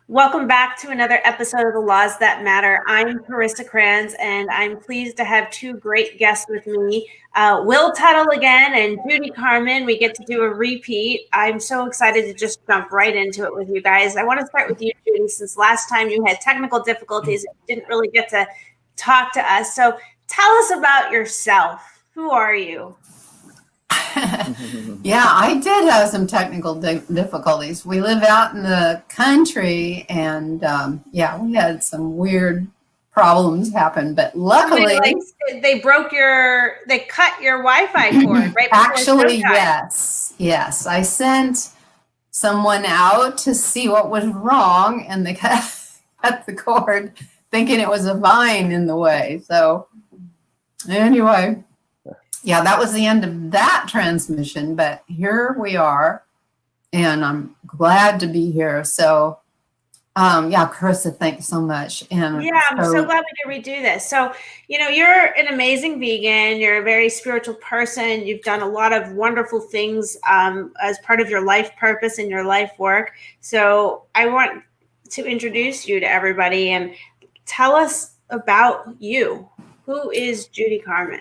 Welcome back to another episode of The Laws That Matter. I'm Carissa Kranz, and I'm pleased to have two great guests with me, Will Tuttle again and Judy Carman. We get to do a repeat. I'm so excited to just jump right into it with you guys. I want to start with you, Judy, since last time you had technical difficulties and didn't really get to talk to us. So tell us about yourself. Who are you? Yeah, I did have some technical difficulties. We live out in the country, and we had some weird problems happen. But luckily, they cut your Wi-Fi cord right before actually, yes. I sent someone out to see what was wrong, and they cut the cord, thinking it was a vine in the way. So anyway. Yeah, that was the end of that transmission, but here we are, and I'm glad to be here. So, Carissa, thanks so much. And yeah, I'm so glad we could redo this. So, you're an amazing vegan. You're a very spiritual person. You've done a lot of wonderful things as part of your life purpose and your life work. So I want to introduce you to everybody and tell us about you. Who is Judy Carman?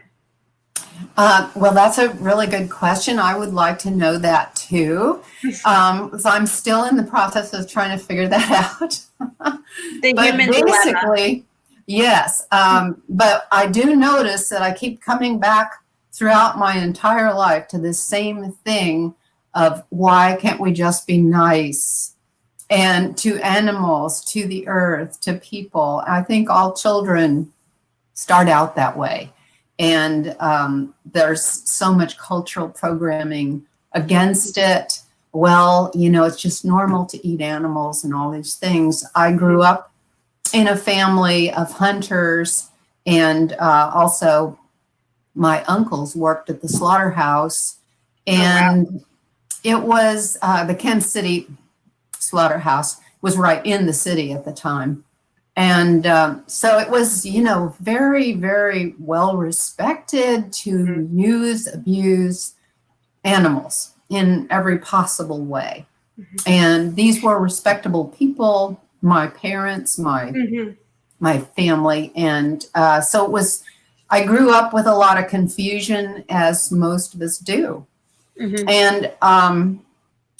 Well, that's a really good question. I would like to know that too. So I'm still in the process of trying to figure that out. The human basically, yes. But I do notice that I keep coming back throughout my entire life to this same thing of why can't we just be nice? And to animals, to the earth, to people. I think all children start out that way. And there's so much cultural programming against it. Well, it's just normal to eat animals and all these things. I grew up in a family of hunters, and also my uncles worked at the slaughterhouse. And it was the Kansas City slaughterhouse was right in the city at the time. And so it was, very, very well respected to abuse animals in every possible way. And these were respectable people, my parents, my family. And so I grew up with a lot of confusion, as most of us do. And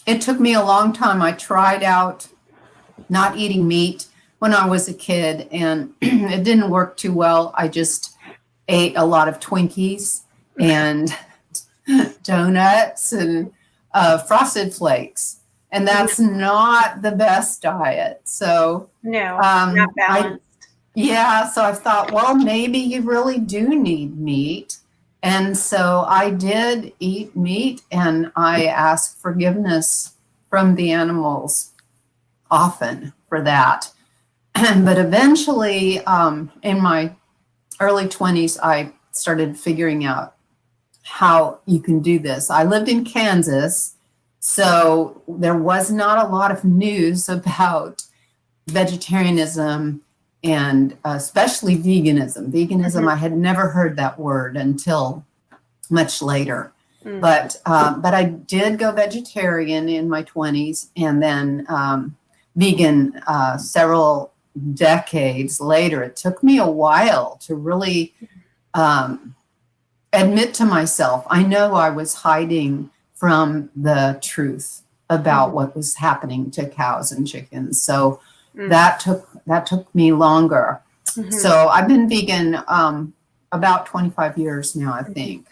it took me a long time. I tried out not eating meat when I was a kid, and it didn't work too well. I just ate a lot of Twinkies and donuts and Frosted Flakes, and that's not the best diet. So no, not balanced. So I thought, well, maybe you really do need meat. And so I did eat meat, and I asked forgiveness from the animals often for that. But eventually, in my early 20s, I started figuring out how you can do this. I lived in Kansas, so there was not a lot of news about vegetarianism and especially veganism. I had never heard that word until much later. But I did go vegetarian in my 20s, and then vegan several decades later. It took me a while to really admit to myself, I know I was hiding from the truth about what was happening to cows and chickens. So that took me longer. So I've been vegan about 25 years now, I think.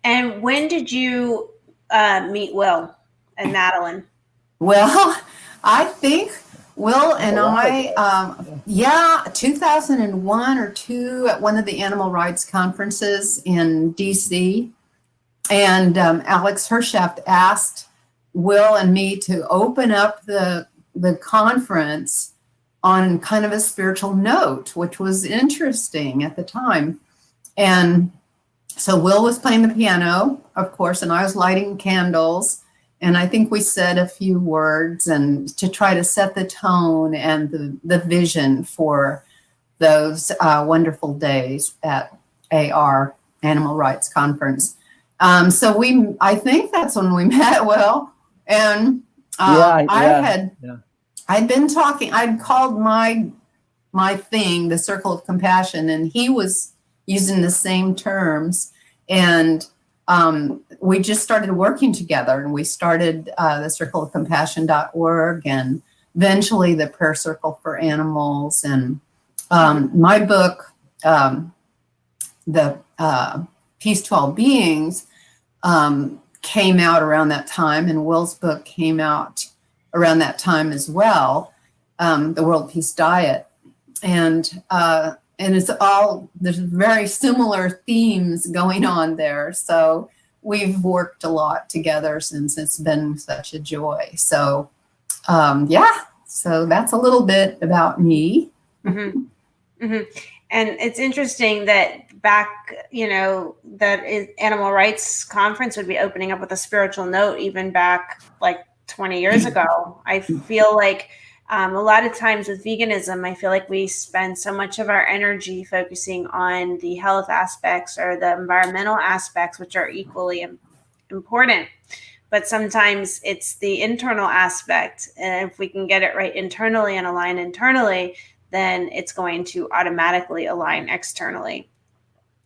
And when did you meet Will and Madeline? Well, I think Will and I, 2001 or 2 at one of the animal rights conferences in DC. And Alex Hershaft asked Will and me to open up the conference on kind of a spiritual note, which was interesting at the time. And so Will was playing the piano, of course, and I was lighting candles. And I think we said a few words and to try to set the tone and the vision for those wonderful days at AR, Animal Rights Conference. I think that's when we met, Will. And I I'd called my thing the circle of compassion, and he was using the same terms. And we just started working together, and we started the circleofcompassion.org, and eventually the Prayer Circle for Animals. And my book, the Peace to All Beings, came out around that time, and Will's book came out around that time as well, the World Peace Diet. And it's all, there's very similar themes going on there. So we've worked a lot together since. It's been such a joy. So so that's a little bit about me. Mm-hmm. Mm-hmm. And it's interesting that back, that Animal Rights Conference would be opening up with a spiritual note even back like 20 years ago. I feel like a lot of times with veganism, I feel like we spend so much of our energy focusing on the health aspects or the environmental aspects, which are equally important. But sometimes it's the internal aspect. And if we can get it right internally and align internally, then it's going to automatically align externally.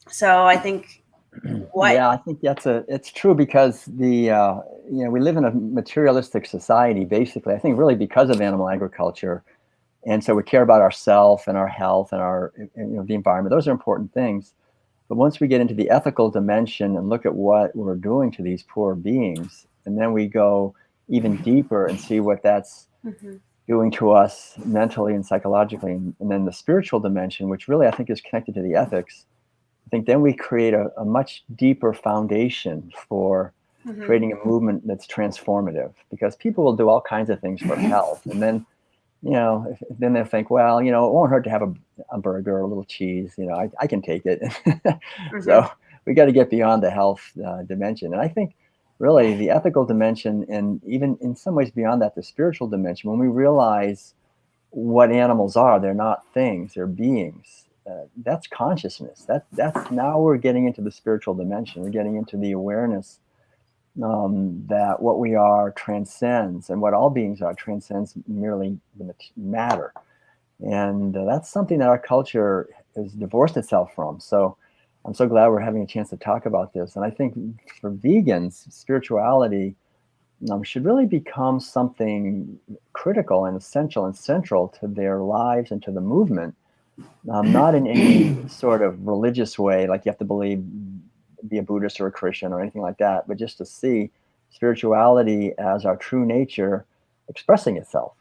So I think Yeah, I think it's true, because we live in a materialistic society, basically, I think really because of animal agriculture. And so we care about ourselves and our health and our, the environment. Those are important things. But once we get into the ethical dimension and look at what we're doing to these poor beings, and then we go even deeper and see what that's doing to us mentally and psychologically, and then the spiritual dimension, which really I think is connected to the ethics, I think then we create a much deeper foundation for creating a movement that's transformative, because people will do all kinds of things for health. And then, then they'll think, well, it won't hurt to have a burger or a little cheese. I can take it. So we got to get beyond the health dimension. And I think really the ethical dimension, and even in some ways beyond that, the spiritual dimension, when we realize what animals are, they're not things, they're beings. That's consciousness. That's now we're getting into the spiritual dimension. We're getting into the awareness that what we are transcends, and what all beings are transcends merely the matter. And that's something that our culture has divorced itself from. So I'm so glad we're having a chance to talk about this. And I think for vegans, spirituality should really become something critical and essential and central to their lives and to the movement. Not in any sort of religious way, like you have to be a Buddhist or a Christian or anything like that, but just to see spirituality as our true nature expressing itself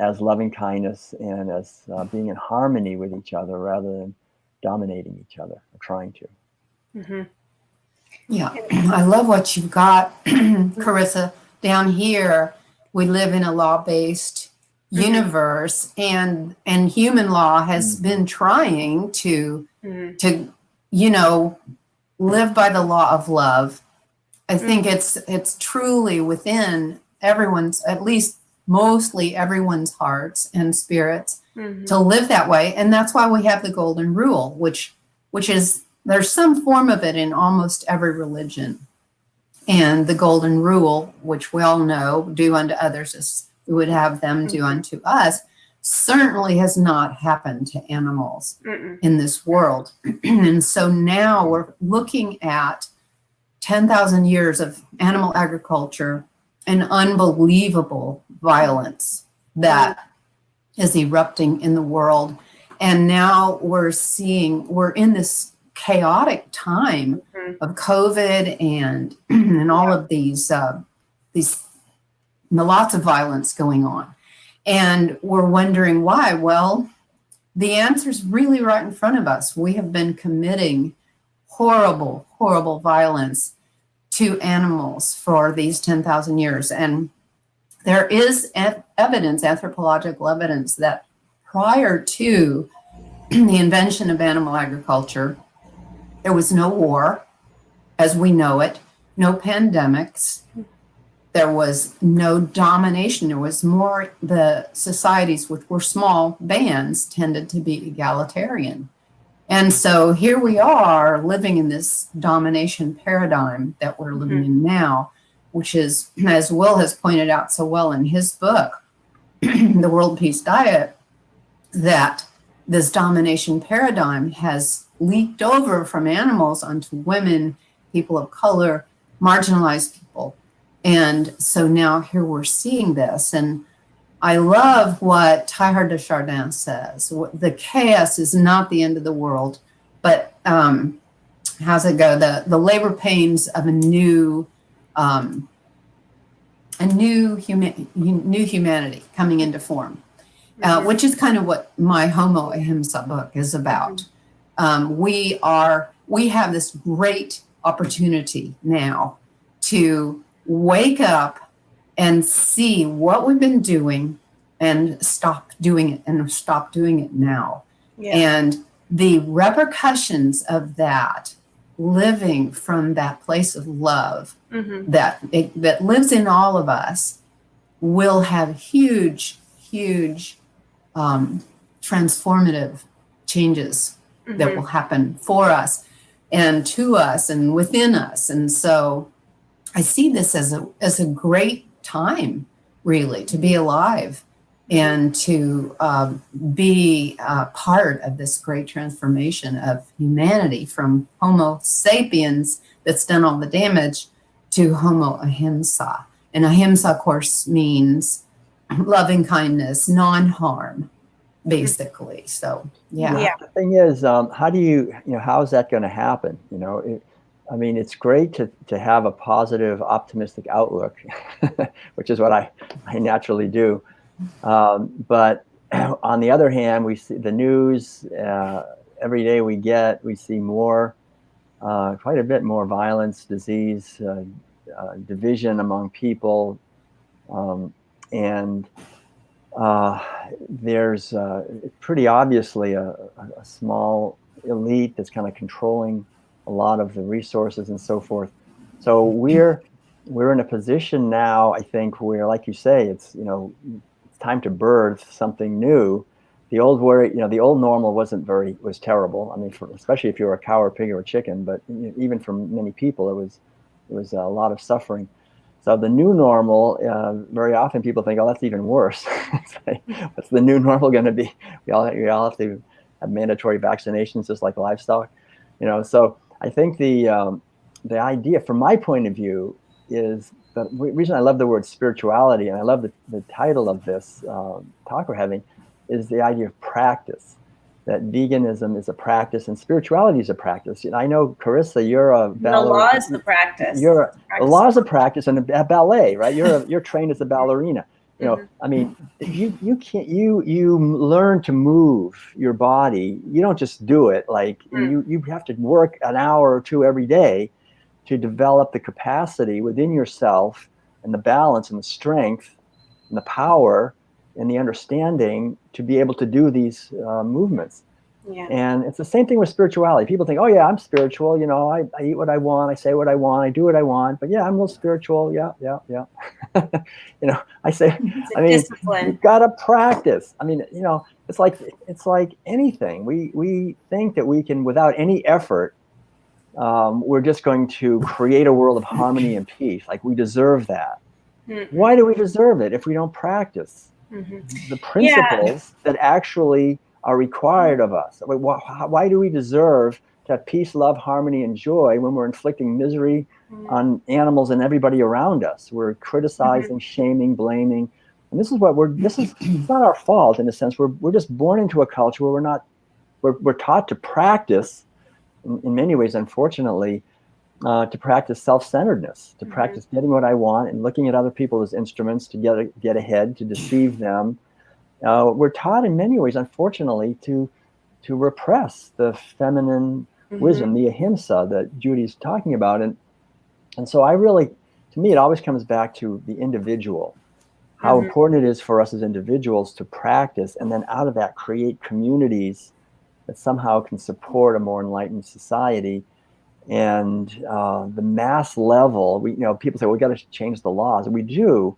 as loving kindness and as being in harmony with each other rather than dominating each other or trying to. Yeah, I love what you've got, Carissa. Down here, we live in a law-based universe, and human law has been trying to live by the law of love. I think it's truly within everyone's, at least mostly everyone's hearts and spirits to live that way. And that's why we have the golden rule, which is, there's some form of it in almost every religion. And the golden rule, which we all know, do unto others as we would have them do unto us, certainly has not happened to animals in this world. And so now we're looking at 10,000 years of animal agriculture and unbelievable violence that is erupting in the world. And now we're in this chaotic time of COVID and all of these lots of violence going on. And we're wondering why. Well, the answer is really right in front of us. We have been committing horrible, horrible violence to animals for these 10,000 years. And there is evidence, anthropological evidence, that prior to the invention of animal agriculture, there was no war as we know it, no pandemics, there was no domination. There was more, the societies, which were small bands, tended to be egalitarian. And so here we are living in this domination paradigm that we're living in now, which is, as Will has pointed out so well in his book, the World Peace Diet, that this domination paradigm has leaked over from animals onto women, people of color, marginalized people. And so now here we're seeing this. And I love what Teilhard de Chardin says. The chaos is not the end of the world, but how's it go? The labor pains of a new humanity coming into form, which is kind of what my Homo Ahimsa book is about. We have this great opportunity now to wake up and see what we've been doing and stop doing it, and stop doing it now. Yeah. And the repercussions of that, living from that place of love that lives in all of us, will have huge transformative changes that will happen for us and to us and within us. And so I see this as a great time, really, to be alive and to be part of this great transformation of humanity from Homo sapiens that's done all the damage to Homo Ahimsa. And Ahimsa, of course, means loving kindness, non-harm, basically. So, yeah. The thing is, how do how is that going to happen? I mean, it's great to have a positive, optimistic outlook, which is what I naturally do. But on the other hand, we see the news every day we see more, quite a bit more violence, disease, division among people. And there's pretty obviously a small elite that's kind of controlling a lot of the resources and so forth. So we're in a position now, I think, where, like you say, it's time to birth something new. The old normal was terrible. I mean, especially if you were a cow or pig or a chicken, but even for many people, it was a lot of suffering. So the new normal, very often people think, oh, that's even worse. What's the new normal going to be? We all have to have mandatory vaccinations, just like livestock, So I think the idea, from my point of view, is the reason I love the word spirituality, and I love the title of this talk we're having, is the idea of practice. That veganism is a practice and spirituality is a practice. I know, Carissa, you're a ballerina. The law is the practice. The law is a practice and a ballet, right? You're trained as a ballerina. I mean, you learn to move your body. You don't just do it. Like you have to work an hour or two every day to develop the capacity within yourself and the balance and the strength and the power and the understanding to be able to do these movements. Yeah. And it's the same thing with spirituality. People think, oh yeah, I'm spiritual. I eat what I want. I say what I want. I do what I want. But yeah, I'm a little spiritual. Yeah. I say, discipline. You've got to practice. I mean, it's like anything. We think that we can, without any effort, we're just going to create a world of harmony and peace. Like we deserve that. Why do we deserve it if we don't practice the principles that actually are required of us? Why do we deserve to have peace, love, harmony, and joy when we're inflicting misery on animals and everybody around us? We're criticizing, shaming, blaming. And this is it's not our fault in a sense. We're just born into a culture where we're taught to practice, in many ways, unfortunately, to practice self-centeredness, to practice getting what I want and looking at other people as instruments to get ahead, to deceive them. We're taught in many ways, unfortunately, to repress the feminine wisdom, the ahimsa that Judy's talking about. And so to me, it always comes back to the individual, how important it is for us as individuals to practice, and then out of that create communities that somehow can support a more enlightened society. And the mass level, people say, well, we got to change the laws. We do,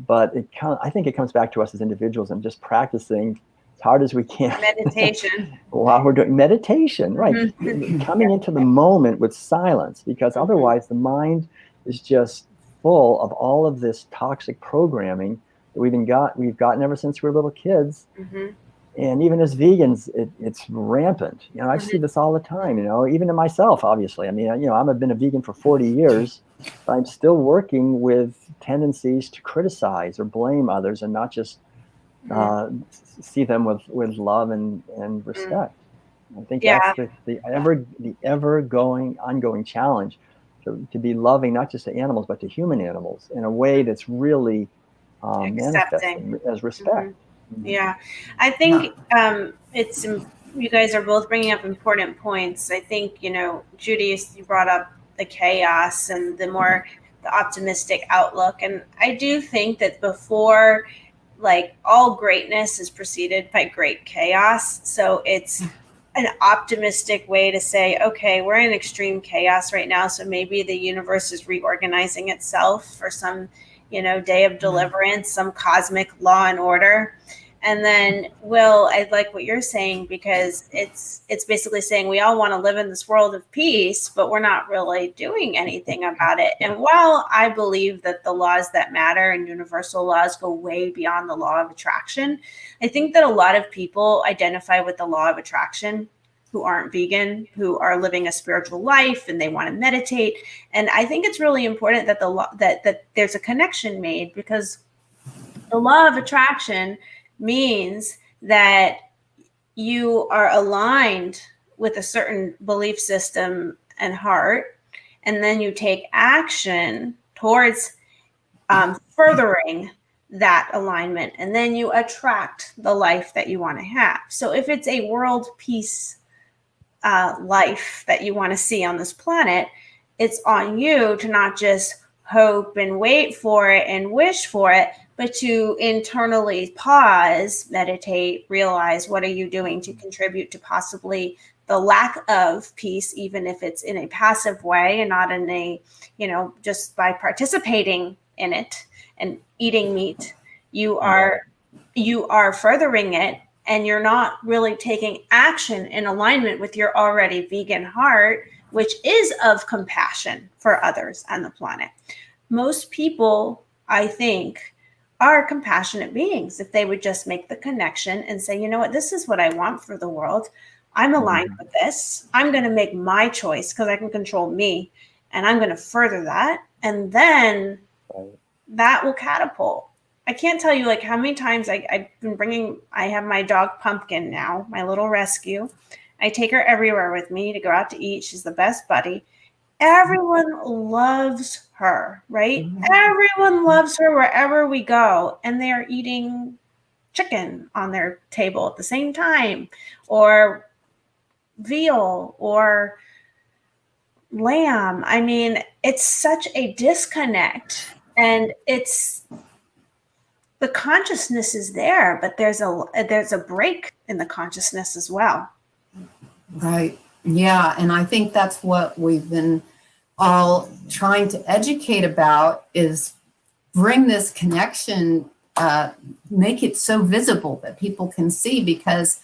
but I think it comes back to us as individuals and just practicing as hard as we can. Meditation. While we're doing meditation, right? Coming into the moment with silence, because otherwise the mind is just full of all of this toxic programming that we've gotten ever since we were little kids. Mm-hmm. And even as vegans, it's rampant. You know, I see this all the time, you know, even in myself, obviously. I mean, you know, I've been a vegan for 40 years, but I'm still working with tendencies to criticize or blame others and not just see them with love and respect. I think that's the ongoing challenge to be loving, not just to animals, but to human animals in a way that's really manifesting as respect. Yeah, I think it's, you guys are both bringing up important points. I think, you know, Judy, you brought up the chaos and the optimistic outlook. And I do think that before, like, all greatness is preceded by great chaos. So it's an optimistic way to say, okay, we're in extreme chaos right now. So maybe the universe is reorganizing itself for some, you know, day of deliverance, some cosmic law and order. And then, Will, I like what you're saying, because it's basically saying we all want to live in this world of peace, but we're not really doing anything about it. And while I believe that the laws that matter and universal laws go way beyond the law of attraction, I think that a lot of people identify with the law of attraction who aren't vegan, who are living a spiritual life and they want to meditate. And I think it's really important that that there's a connection made, because the law of attraction means that you are aligned with a certain belief system and heart, and then you take action towards furthering that alignment, and then you attract the life that you want to have. So if it's a world peace life that you want to see on this planet, it's on you to not just hope and wait for it and wish for it, but to internally pause, meditate, realize what are you doing to contribute to possibly the lack of peace, even if it's in a passive way and not in a, you know, just by participating in it and eating meat, you are furthering it, and you're not really taking action in alignment with your already vegan heart, which is of compassion for others and the planet. Most people, I think, are compassionate beings if they would just make the connection and say, you know what, this is what I want for the world. I'm aligned with this. I'm going to make my choice because I can control me, and I'm going to further that. And then that will catapult. I can't tell you like how many times I have my dog Pumpkin now, my little rescue. I take her everywhere with me to go out to eat. She's the best buddy. Everyone loves her, right? Everyone loves her wherever we go. And they are eating chicken on their table at the same time, or veal, or lamb. I mean, it's such a disconnect, and the consciousness is there, but there's a break in the consciousness as well. Right. Yeah. And I think that's what we've been all trying to educate about, is bring this connection, make it so visible that people can see, because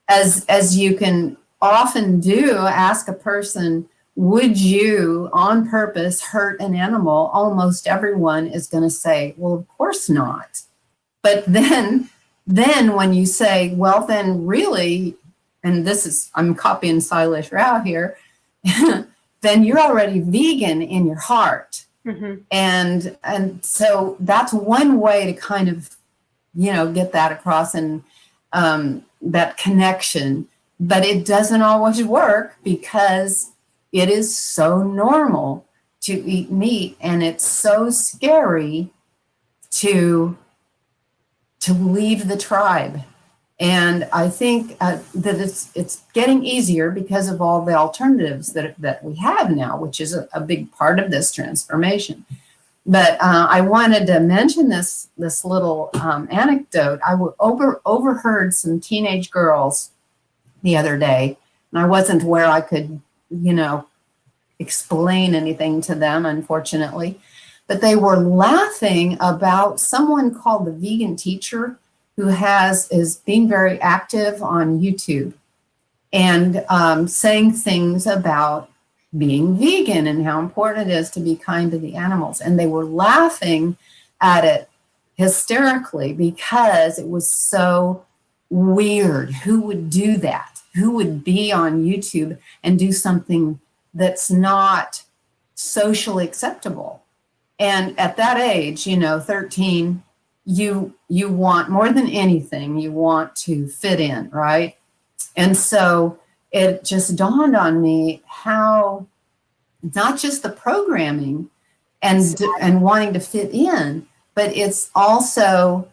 as you can often do, ask a person, would you on purpose hurt an animal? Almost everyone is going to say, well, of course not. But then when you say, well, then really, and I'm copying Silas Rao here, then you're already vegan in your heart. Mm-hmm. And so that's one way to kind of, get that across, and that connection. But it doesn't always work, because it is so normal to eat meat, and it's so scary to leave the tribe. And I think that it's getting easier because of all the alternatives that we have now, which is a big part of this transformation. But I wanted to mention this little anecdote. I overheard some teenage girls the other day, and I wasn't where I could, explain anything to them, unfortunately. But they were laughing about someone called the Vegan Teacher, who is being very active on YouTube, and saying things about being vegan and how important it is to be kind to the animals. And they were laughing at it hysterically because it was so weird. Who would do that? Who would be on YouTube and do something that's not socially acceptable? And at that age, 13, you want more than anything, you want to fit in, right? And so it just dawned on me how not just the programming and wanting to fit in, but it's also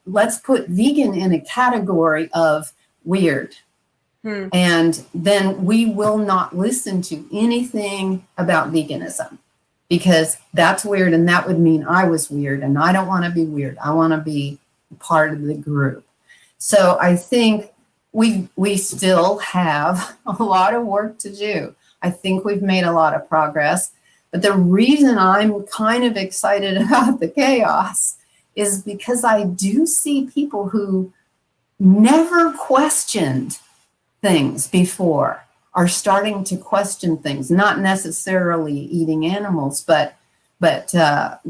let's put vegan in a category of weird. And then we will not listen to anything about veganism because that's weird, and that would mean I was weird, and I don't want to be weird. I want to be part of the group. So I think we still have a lot of work to do. I think we've made a lot of progress, but the reason I'm kind of excited about the chaos is because I do see people who never questioned things before are starting to question things, not necessarily eating animals, but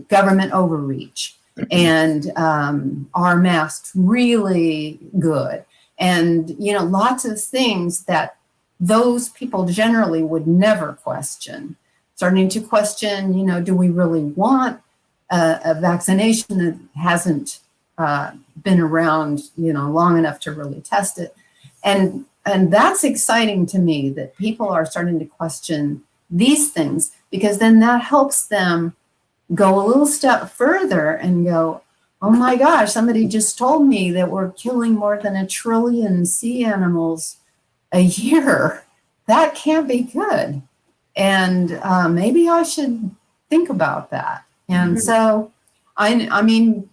government overreach and are masks really good? And, lots of things that those people generally would never question. Starting to question, do we really want a vaccination that hasn't been around, long enough to really test it? And that's exciting to me that people are starting to question these things, because then that helps them go a little step further and go, oh my gosh, somebody just told me that we're killing more than 1 trillion sea animals a year. That can't be good. And maybe I should think about that. And so, I mean,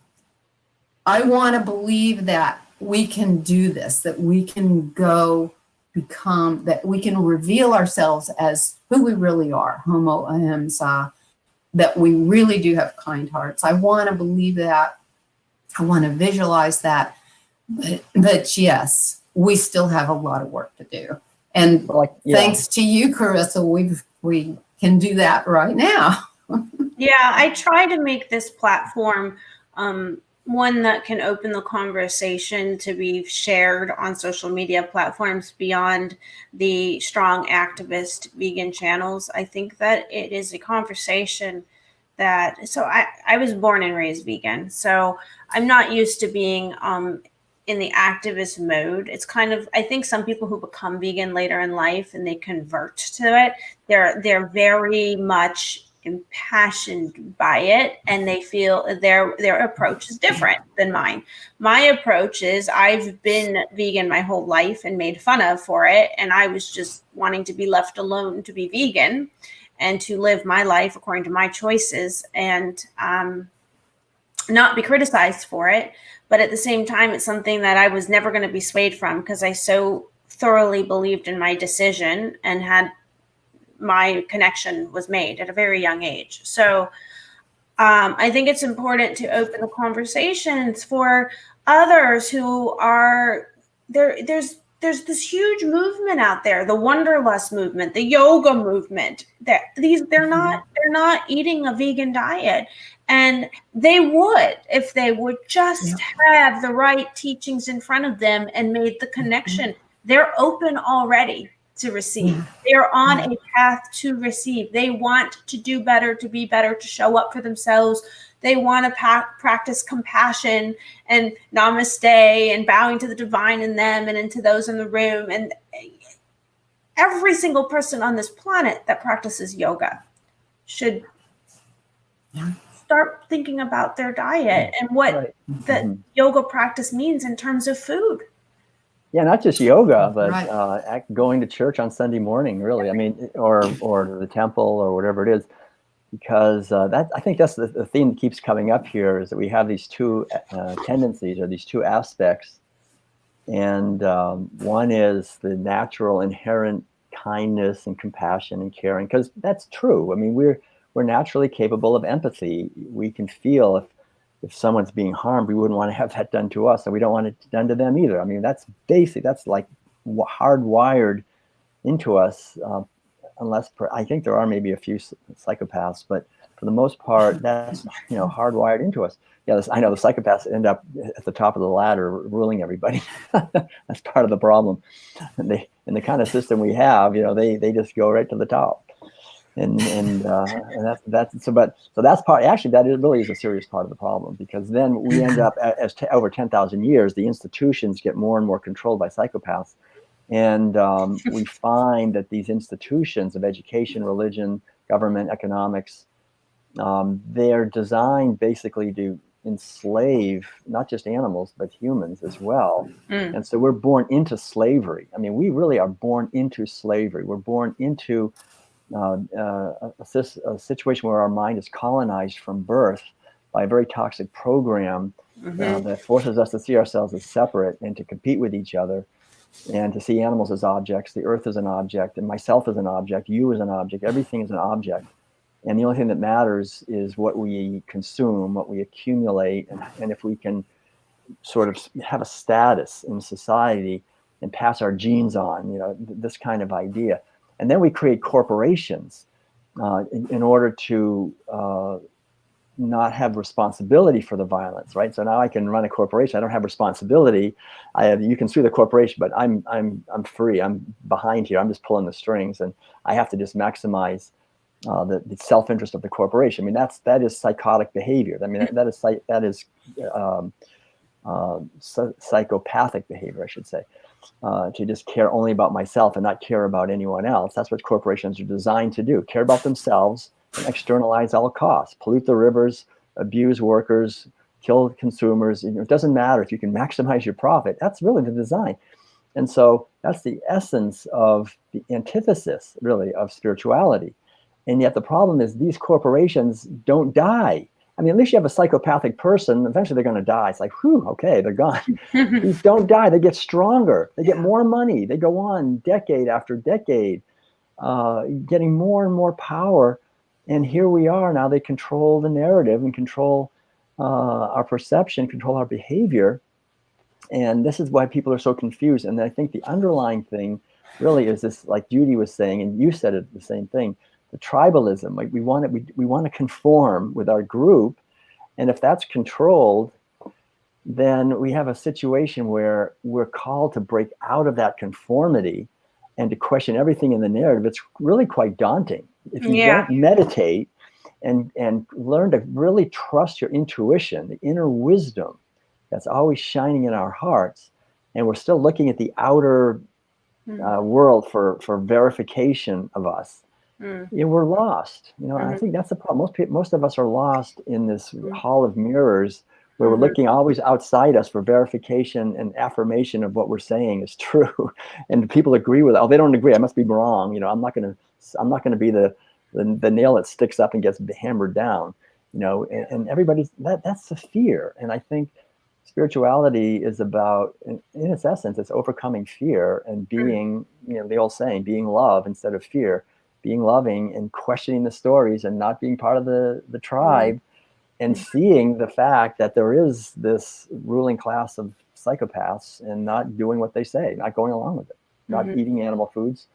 I want to believe that we can do this, that we can that we can reveal ourselves as who we really are, homo ahimsa, that we really do have kind hearts. I want to believe that. I want to visualize that. But yes, we still have a lot of work to do. And thanks to you, Carissa, we can do that right now. Yeah, I try to make this platform one that can open the conversation to be shared on social media platforms beyond the strong activist vegan channels. I think that it is a conversation so I was born and raised vegan, so I'm not used to being in the activist mode. It's kind of, I think some people who become vegan later in life and they convert to it, they're very much impassioned by it, and they feel their approach is different than mine. My approach is, I've been vegan my whole life and made fun of for it, and I was just wanting to be left alone to be vegan and to live my life according to my choices and not be criticized for it. But at the same time, it's something that I was never going to be swayed from, because I so thoroughly believed in my decision and had my connection was made at a very young age. So I think it's important to open the conversations for others who are there. There's this huge movement out there, the Wanderlust movement, the yoga movement. They're not eating a vegan diet, and they would if they would just have the right teachings in front of them and made the connection. They're open already to receive. They're on a path to receive. They want to do better, to be better, to show up for themselves. They want to practice compassion and namaste and bowing to the divine in them and into those in the room. And every single person on this planet that practices yoga should start thinking about their diet and what the yoga practice means in terms of food. Yeah, not just yoga, but going to church on Sunday morning, really. I mean, or to the temple or whatever it is, because I think that's the theme that keeps coming up here, is that we have these two tendencies, or these two aspects. And one is the natural inherent kindness and compassion and caring, because that's true. I mean, we're naturally capable of empathy. We can feel if someone's being harmed, we wouldn't want to have that done to us, and we don't want it done to them either. I mean, that's basic. That's like hardwired into us, unless I think there are maybe a few psychopaths, but for the most part, that's hardwired into us. yeah, I know the psychopaths end up at the top of the ladder ruling everybody. That's part of the problem. And in the kind of system we have, they just go right to the top. And that's part, actually, that really is a serious part of the problem, because then we end up over 10,000 years, the institutions get more and more controlled by psychopaths. And we find that these institutions of education, religion, government, economics, they're designed basically to enslave not just animals, but humans as well. And so we're born into slavery. I mean, we really are born into slavery. We're born into a situation where our mind is colonized from birth by a very toxic program that forces us to see ourselves as separate and to compete with each other, and to see animals as objects, the earth as an object, and myself as an object, you as an object, everything is an object. And the only thing that matters is what we consume, what we accumulate, and if we can sort of have a status in society and pass our genes on, this kind of idea. And then we create corporations in order to not have responsibility for the violence, right? So now I can run a corporation. I don't have responsibility. You can sue the corporation, but I'm free. I'm behind here. I'm just pulling the strings, and I have to just maximize the self-interest of the corporation. I mean, that is psychotic behavior. I mean, that is psychopathic behavior, I should say. To just care only about myself and not care about anyone else. That's what corporations are designed to do. Care about themselves and externalize all costs, pollute the rivers, abuse workers, kill consumers. It doesn't matter if you can maximize your profit. That's really the design. And so that's the essence of the antithesis, really, of spirituality. And yet the problem is these corporations don't die. I mean, at least you have a psychopathic person, eventually they're going to die. It's like, whew, okay, they're gone. These don't die. They get stronger. They get more money. They go on decade after decade, getting more and more power. And here we are now. They control the narrative and control our perception, control our behavior. And this is why people are so confused. And I think the underlying thing really is this, like Judy was saying, and you said it, the same thing, the tribalism. Like we want to conform with our group. And if that's controlled, then we have a situation where we're called to break out of that conformity and to question everything in the narrative. It's really quite daunting. If you don't meditate and learn to really trust your intuition, the inner wisdom that's always shining in our hearts, and we're still looking at the outer world for verification of us, we're lost. I think that's the problem. Most of us are lost in this hall of mirrors where we're looking always outside us for verification and affirmation of what we're saying is true. And people agree with it. Oh, they don't agree. I must be wrong. I'm not going to be the nail that sticks up and gets hammered down. And everybody's that's the fear. And I think spirituality is about, in its essence, it's overcoming fear and being, the old saying, being love instead of fear, being loving and questioning the stories and not being part of the tribe. And seeing the fact that there is this ruling class of psychopaths and not doing what they say, not going along with it, not eating animal foods,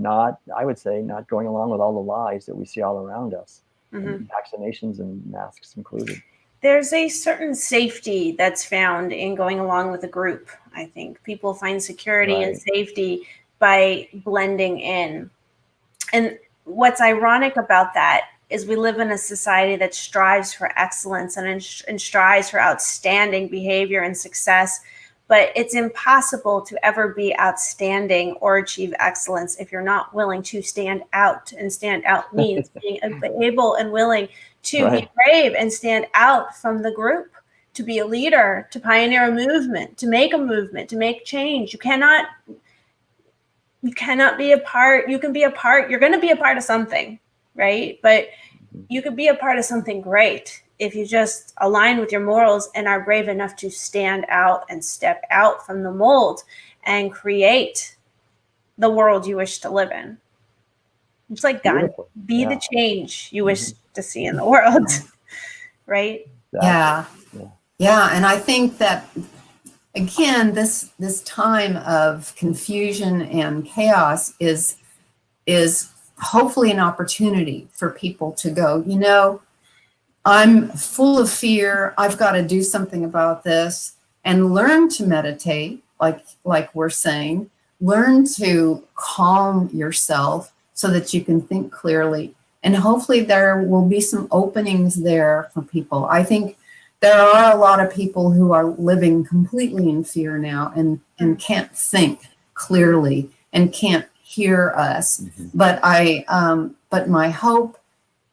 I would say, not going along with all the lies that we see all around us, vaccinations and masks included. There's a certain safety that's found in going along with a group. I think people find security and safety by blending in. And what's ironic about that is we live in a society that strives for excellence and strives for outstanding behavior and success, but it's impossible to ever be outstanding or achieve excellence if you're not willing to stand out. And stand out means being able and willing to be brave and stand out from the group, to be a leader, to pioneer a movement, to make change. You cannot be a part. You can be a part. You're going to be a part of something, right? But you could be a part of something great if you just align with your morals and are brave enough to stand out and step out from the mold and create the world you wish to live in. It's like God, be the change you wish to see in the world, right? Yeah. And I think that, again, this time of confusion and chaos is hopefully an opportunity for people to go, I'm full of fear. I've got to do something about this, and learn to meditate, like we're saying. Learn to calm yourself so that you can think clearly. And hopefully there will be some openings there for people. I think there are a lot of people who are living completely in fear now and can't think clearly and can't hear us. But but my hope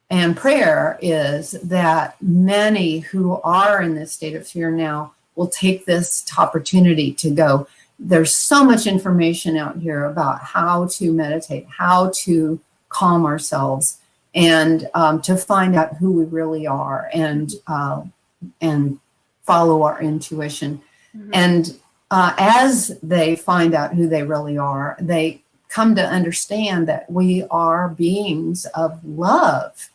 and prayer is that many who are in this state of fear now will take this opportunity to go. There's so much information out here about how to meditate, how to calm ourselves, and to find out who we really are, and follow our intuition. And as they find out who they really are, they come to understand that we are beings of love.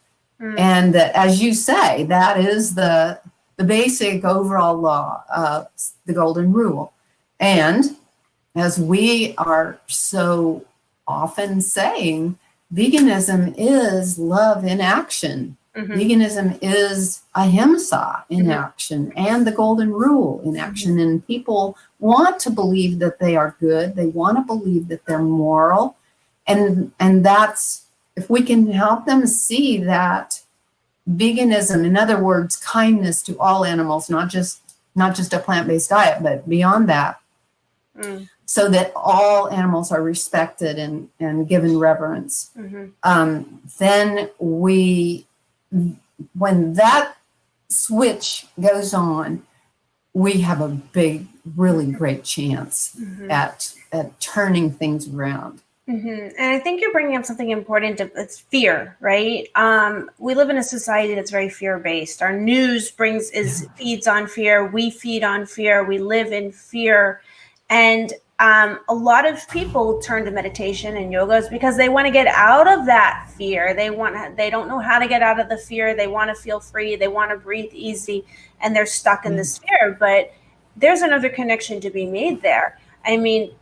And that, as you say, that is the basic overall law of the golden rule. And as we are so often saying, veganism is love in action. Veganism is ahimsa in action, and the golden rule in action. And people want to believe that they are good. They want to believe that they're moral. And that's, if we can help them see that veganism, in other words, kindness to all animals, not just a plant-based diet, but beyond that, so that all animals are respected and given reverence. Then when that switch goes on, we have a big, really great chance at turning things around. And I think you're bringing up something important. It's fear, right? We live in a society that's very fear-based. Our news feeds on fear. We feed on fear. We live in fear. And a lot of people turn to meditation and yogas because they want to get out of that fear. They don't know how to get out of the fear. They want to feel free. They want to breathe easy, and they're stuck in this fear. But there's another connection to be made there. I mean,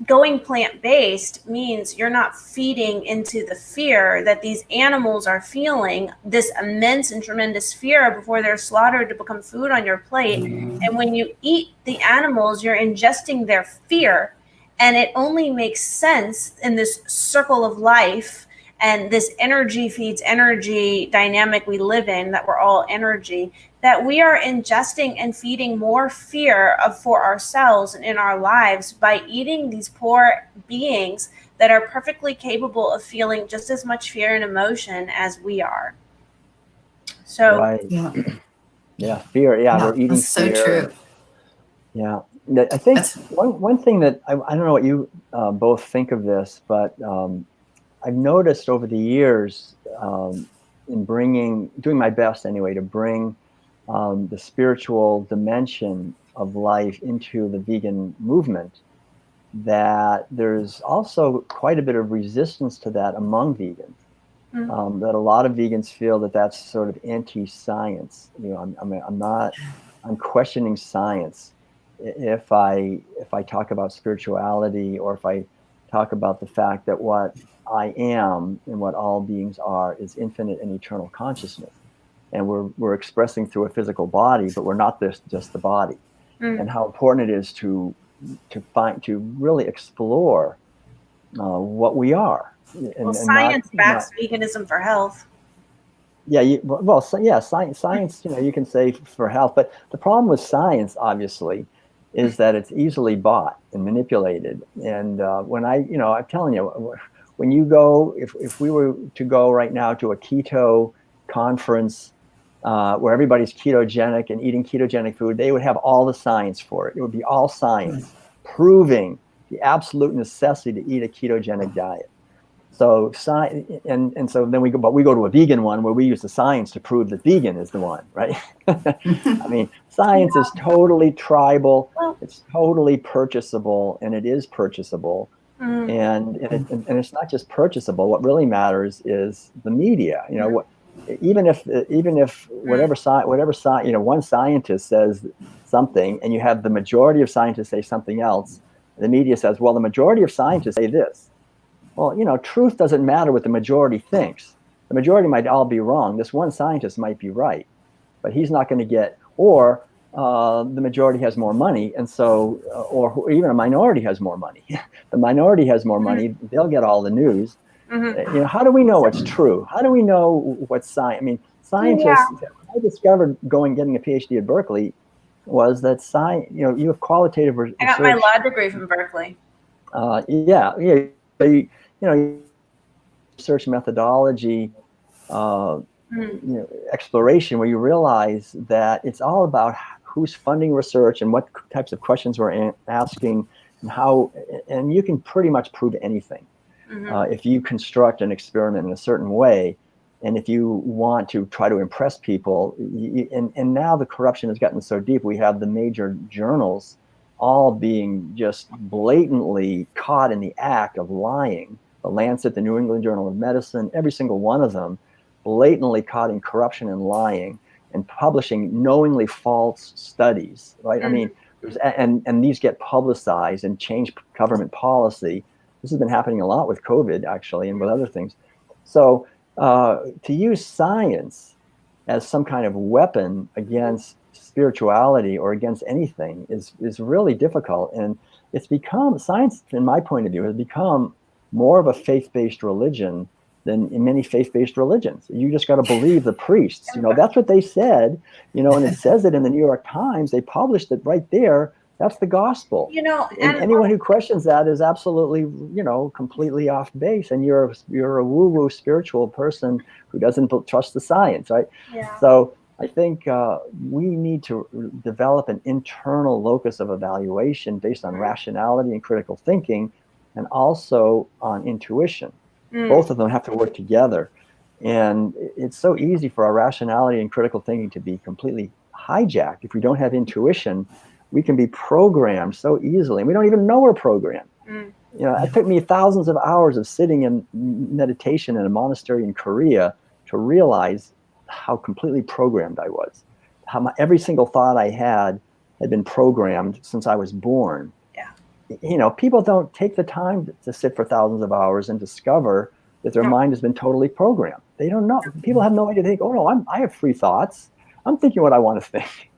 going plant-based means you're not feeding into the fear that these animals are feeling, this immense and tremendous fear before they're slaughtered to become food on your plate. And when you eat the animals, you're ingesting their fear. And it only makes sense in this circle of life and this energy feeds energy dynamic we live in, that we're all energy, that we are ingesting and feeding more fear for ourselves and in our lives by eating these poor beings that are perfectly capable of feeling just as much fear and emotion as we are. So, fear. We're eating that's so fear. True. Yeah. I think one thing that I don't know what you both think of this, but I've noticed over the years in doing my best anyway, to bring the spiritual dimension of life into the vegan movement, that there's also quite a bit of resistance to that among vegans. That a lot of vegans feel that that's sort of anti-science. I'm questioning science if I talk about spirituality, or if I talk about the fact that what I am and what all beings are is infinite and eternal consciousness. And we're expressing through a physical body, but we're not just the body. And how important it is to really explore what we are. Science backs veganism for health. Science. You can say for health, but the problem with science, obviously, is that it's easily bought and manipulated. And I'm telling you, when you go, if we were to go right now to a keto conference where everybody's ketogenic and eating ketogenic food, they would have all the science for it. It would be all science proving the absolute necessity to eat a ketogenic diet. So and so then we go to a vegan one where we use the science to prove that vegan is the one, right? I mean, science is totally tribal. It's totally purchasable, and it is purchasable. And it's not just purchasable. What really matters is the media. Even if whatever one scientist says something, and you have the majority of scientists say something else, the media says, well, the majority of scientists say this. Well, truth doesn't matter what the majority thinks. the majority might all be wrong. This one scientist might be right, but he's not going to get, or the majority has more money, and so, or even a minority has more money. The minority has more money, they'll get all the news. You know, how do we know what's true? How do we know what's science? I mean, scientists, I discovered getting a PhD at Berkeley was that science, you know, you have qualitative research. I got my law degree from Berkeley. You know, research methodology, you know, exploration, where you realize that it's all about who's funding research and what types of questions we're asking and how, and you can pretty much prove anything. If you construct an experiment in a certain way, and if you want to try to impress people, and now the corruption has gotten so deep, we have the major journals all being just blatantly caught in the act of lying. The Lancet, the New England Journal of Medicine, every single one of them blatantly caught in corruption and lying and publishing knowingly false studies, right? I mean, and these get publicized and change government policy. This has been happening a lot with COVID, actually, and with other things. So to use science as some kind of weapon against spirituality or against anything is really difficult. And it's become, science, in my point of view, has become more of a faith-based religion than in many faith-based religions. You just got to believe the priests. You know, that's what they said, you know, and it says it in the New York Times. They published it right there. That's the gospel. You know, and anyone who questions that is absolutely, you know, completely off base. And you're a woo-woo spiritual person who doesn't trust the science, right? Yeah. So I think we need to develop an internal locus of evaluation based on rationality and critical thinking, and also on intuition. Both of them have to work together. And it's so easy for our rationality and critical thinking to be completely hijacked. If we don't have intuition, we can be programmed so easily, and we don't even know we're programmed. You know, it took me thousands of hours of sitting in meditation in a monastery in Korea to realize how completely programmed I was. How every single thought I had been programmed since I was born. Yeah. You know, people don't take the time to sit for thousands of hours and discover that their mind has been totally programmed. They don't know. People have no idea. They think, oh no, I have free thoughts. I'm thinking what I want to think.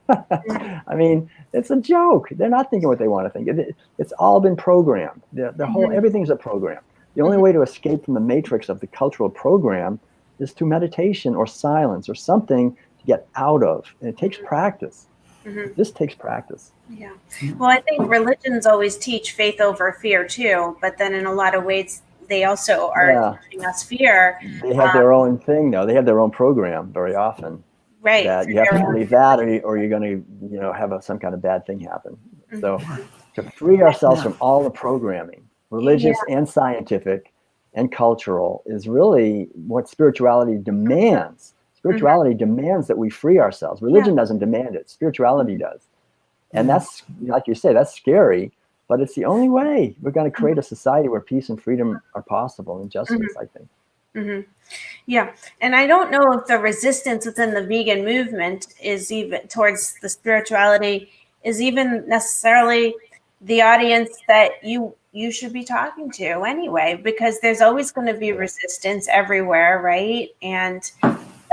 I mean, it's a joke. They're not thinking what they want to think. It's all been programmed. The whole, everything's a program. The only way to escape from the matrix of the cultural program is through meditation or silence or something to get out of. And it takes practice. This takes practice. Yeah. Well, I think religions always teach faith over fear too, but then in a lot of ways, they also are teaching us fear. They have their own thing, though. They have their own program very often. Right. That you have to believe that, or you're going to, you know, have some kind of bad thing happen. So to free ourselves from all the programming, religious and scientific and cultural, is really what spirituality demands. Spirituality demands that we free ourselves. Religion doesn't demand it. Spirituality does. And that's, like you say, that's scary, but it's the only way we're going to create a society where peace and freedom are possible, and justice, I think. Yeah. And I don't know if the resistance within the vegan movement is even towards the spirituality is even necessarily the audience that you should be talking to anyway, because there's always going to be resistance everywhere. Right. And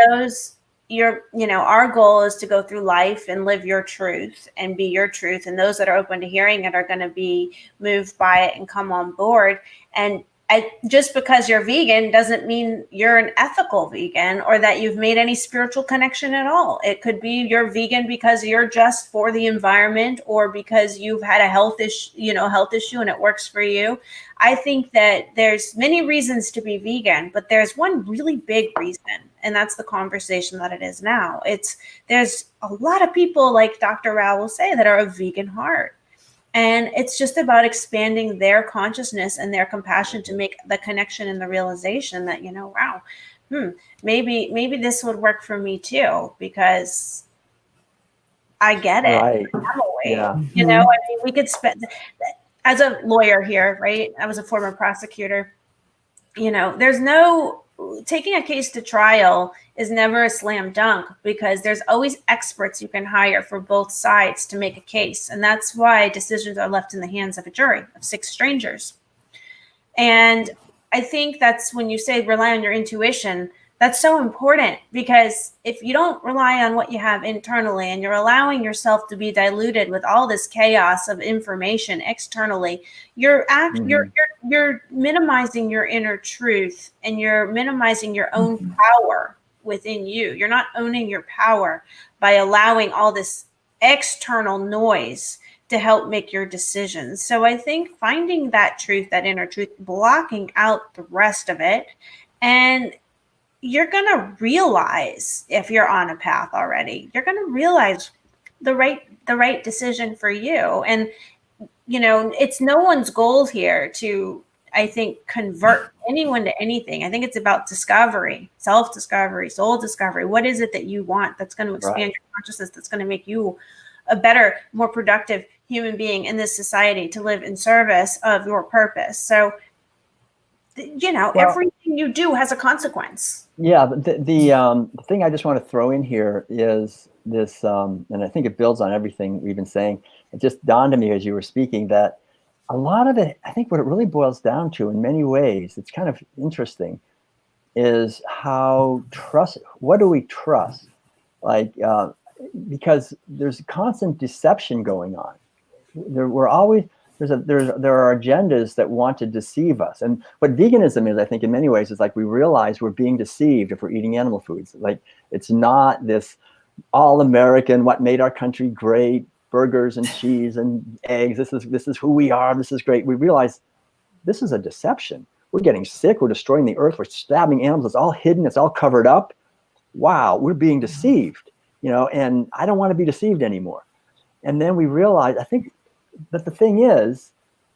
our goal is to go through life and live your truth and be your truth. And those that are open to hearing it are going to be moved by it and come on board. And just because you're vegan doesn't mean you're an ethical vegan or that you've made any spiritual connection at all. It could be you're vegan because you're just for the environment, or because you've had a health issue and it works for you. I think that there's many reasons to be vegan, but there's one really big reason, and that's the conversation that it is now. There's a lot of people, like Dr. Rao will say, that are of vegan heart. And it's just about expanding their consciousness and their compassion to make the connection and the realization that, wow, maybe this would work for me too, because I get it. Right. I'm awake. Yeah. I mean, we could spend, as a lawyer here, right? I was a former prosecutor. There's no, taking a case to trial is never a slam dunk, because there's always experts you can hire for both sides to make a case. And that's why decisions are left in the hands of a jury of 6 strangers. And I think that's when you say rely on your intuition, That's so important, because if you don't rely on what you have internally and you're allowing yourself to be diluted with all this chaos of information externally, you're minimizing your inner truth, and you're minimizing your own power within you. You're not owning your power by allowing all this external noise to help make your decisions. So I think finding that truth, that inner truth, blocking out the rest of it, and you're going to realize, if you're on a path already, you're going to realize the right decision for you. And, you know, it's no one's goal here to, I think, convert anyone to anything. I think it's about discovery, self-discovery, soul discovery. What is it that you want that's going to expand your consciousness, that's going to make you a better, more productive human being in this society, to live in service of your purpose? So, you know, everything you do has a consequence. Yeah, the thing I just want to throw in here is this, and I think it builds on everything we've been saying. It just dawned on me as you were speaking that a lot of it, I think what it really boils down to in many ways, it's kind of interesting, is what do we trust? Like, because there's constant deception going on. There are agendas that want to deceive us. And what veganism is, I think, in many ways, is like we realize we're being deceived if we're eating animal foods. Like, it's not this all-American, what made our country great, burgers and cheese and eggs. This is who we are. This is great. We realize this is a deception. We're getting sick. We're destroying the earth. We're stabbing animals. It's all hidden. It's all covered up. Wow, we're being deceived, you know, and I don't want to be deceived anymore. And then we realize, I think, but the thing is,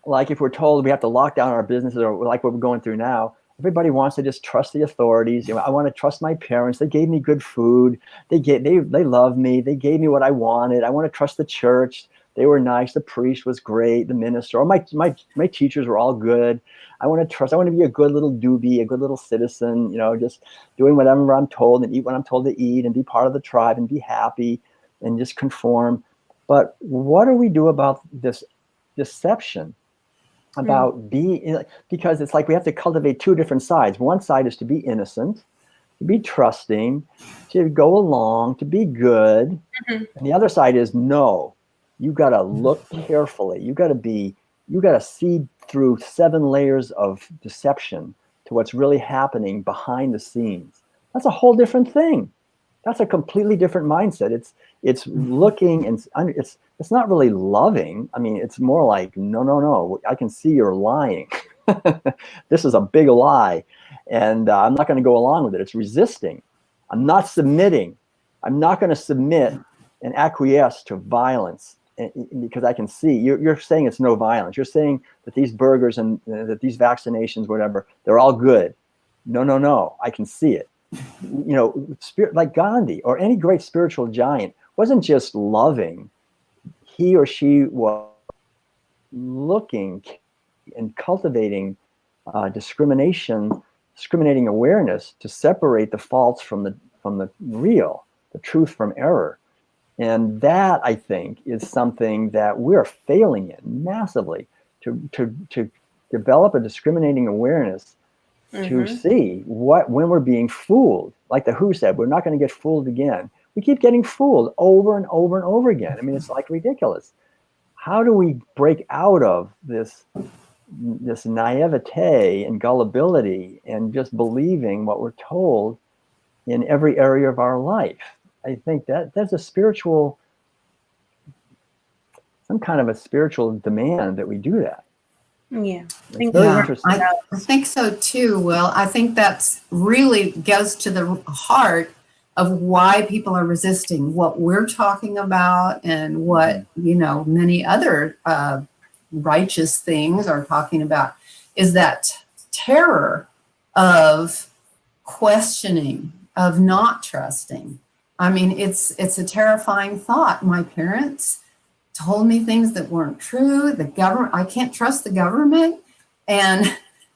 like, if we're told we have to lock down our businesses, or like what we're going through now, everybody wants to just trust the authorities. You know, I want to trust my parents. They gave me good food. They love me. They gave me what I wanted. I want to trust the church. They were nice. The priest was great. The minister, or my teachers were all good. I want to trust. I want to be a good little doobie, a good little citizen. You know, just doing whatever I'm told and eat what I'm told to eat and be part of the tribe and be happy and just conform. But what do we do about this deception? About because it's like we have to cultivate two different sides. One side is to be innocent, to be trusting, to go along, to be good. And the other side is, no, you got to look carefully. You got to see through 7 layers of deception to what's really happening behind the scenes. That's a whole different thing. That's a completely different mindset. It's looking, and it's not really loving. I mean, it's more like, no, I can see you're lying. This is a big lie, and I'm not going to go along with it. It's resisting. I'm not submitting. I'm not going to submit and acquiesce to violence, because I can see you're saying it's no violence. You're saying that these burgers and that these vaccinations, whatever, they're all good. No, I can see it. You know, spirit, like Gandhi or any great spiritual giant, wasn't just loving. He or she was looking and cultivating discriminating awareness to separate the false from the real, the truth from error. And that, I think, is something that we're failing in massively, to develop a discriminating awareness, to see when we're being fooled. Like the Who said, we're not going to get fooled again. We keep getting fooled over and over and over again. I mean, it's like ridiculous. How do we break out of this naivete and gullibility and just believing what we're told in every area of our life? I think that's some kind of a spiritual demand that we do that. Yeah, I think so too, Will. I think that's really goes to the heart of why people are resisting what we're talking about, and what, you know, many other righteous things are talking about, is that terror of questioning, of not trusting. I mean, it's a terrifying thought. My parents told me things that weren't true. The government, I can't trust the government.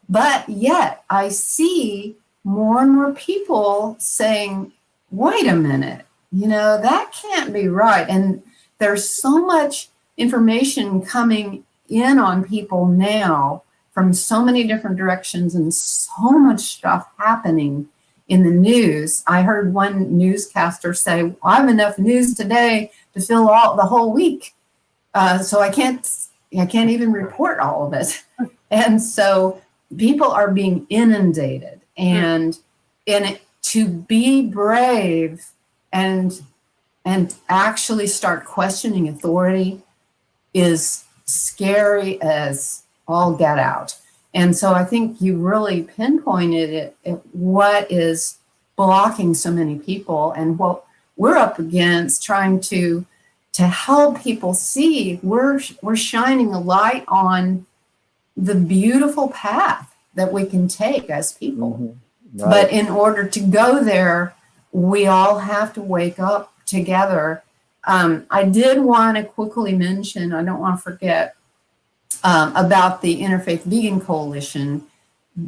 But yet I see more and more people saying, wait a minute, you know, that can't be right. And there's so much information coming in on people now from so many different directions, and so much stuff happening in the news. I heard one newscaster say, I have enough news today to fill the whole week. So I can't even report all of it. And so people are being inundated, and to be brave and actually start questioning authority is scary as all get out. And so I think you really pinpointed it at what is blocking so many people, and what we're up against, trying to help people see we're shining a light on the beautiful path that we can take as people. Mm-hmm. Right. But in order to go there, we all have to wake up together. I did want to quickly mention, I don't want to forget, about the Interfaith Vegan Coalition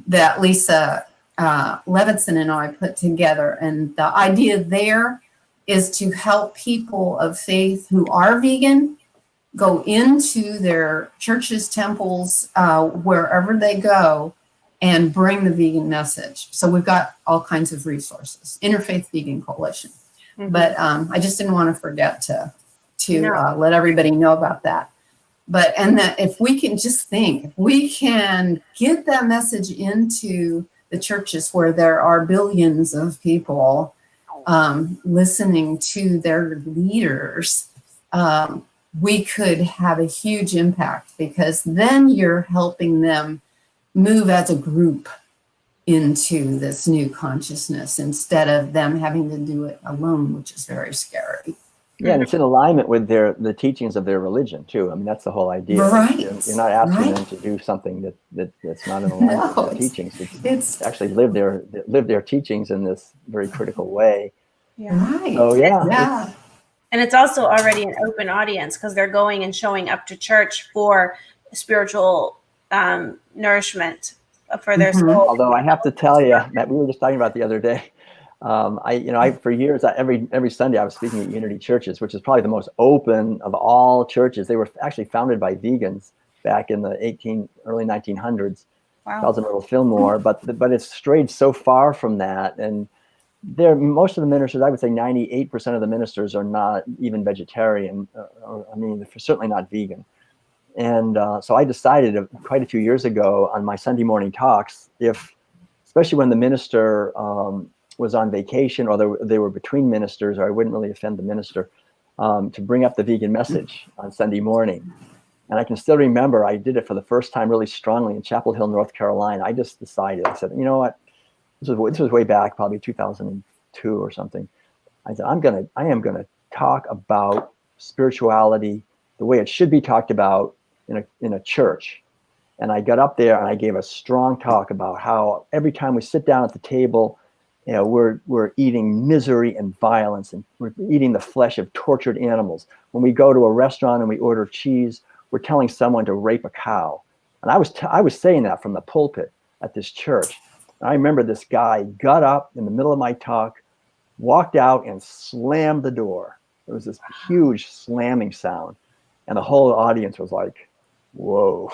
that Lisa Levinson and I put together. And the idea there is to help people of faith who are vegan go into their churches, temples, wherever they go, and bring the vegan message. So we've got all kinds of resources. Interfaith Vegan Coalition. Mm-hmm. But I just didn't want to forget to let everybody know about that. But that if we can just think, if we can get that message into the churches where there are billions of people listening to their leaders, we could have a huge impact, because then you're helping them move as a group into this new consciousness instead of them having to do it alone, which is very scary. Yeah, and it's in alignment with the teachings of their religion too. I mean, that's the whole idea. Right. You're not asking them to do something that's not in alignment with their teachings. It's actually live their teachings in this very critical way. Yeah. Right. So yeah. And it's also already an open audience, because they're going and showing up to church for spiritual nourishment for their soul. Although I have to tell you that we were just talking about the other day. I for years, every Sunday I was speaking at Unity churches, which is probably the most open of all churches. They were actually founded by vegans back in the early 1900s. Wow. Charles and Myrtle Fillmore, but it's strayed so far from that. And most of the ministers, I would say 98% of the ministers are not even vegetarian. They're certainly not vegan. And so I decided quite a few years ago on my Sunday morning talks, especially when the minister was on vacation, or they were between ministers, or I wouldn't really offend the minister, to bring up the vegan message on Sunday morning. And I can still remember I did it for the first time really strongly in Chapel Hill, North Carolina. I just decided, I said, you know what? This was way back, probably 2002 or something. I said, I am gonna talk about spirituality the way it should be talked about in a church. And I got up there and I gave a strong talk about how every time we sit down at the table, we're eating misery and violence, and we're eating the flesh of tortured animals. When we go to a restaurant and we order cheese, we're telling someone to rape a cow. And I was saying that from the pulpit at this church. And I remember this guy got up in the middle of my talk, walked out and slammed the door. There was this huge slamming sound, and the whole audience was like, whoa.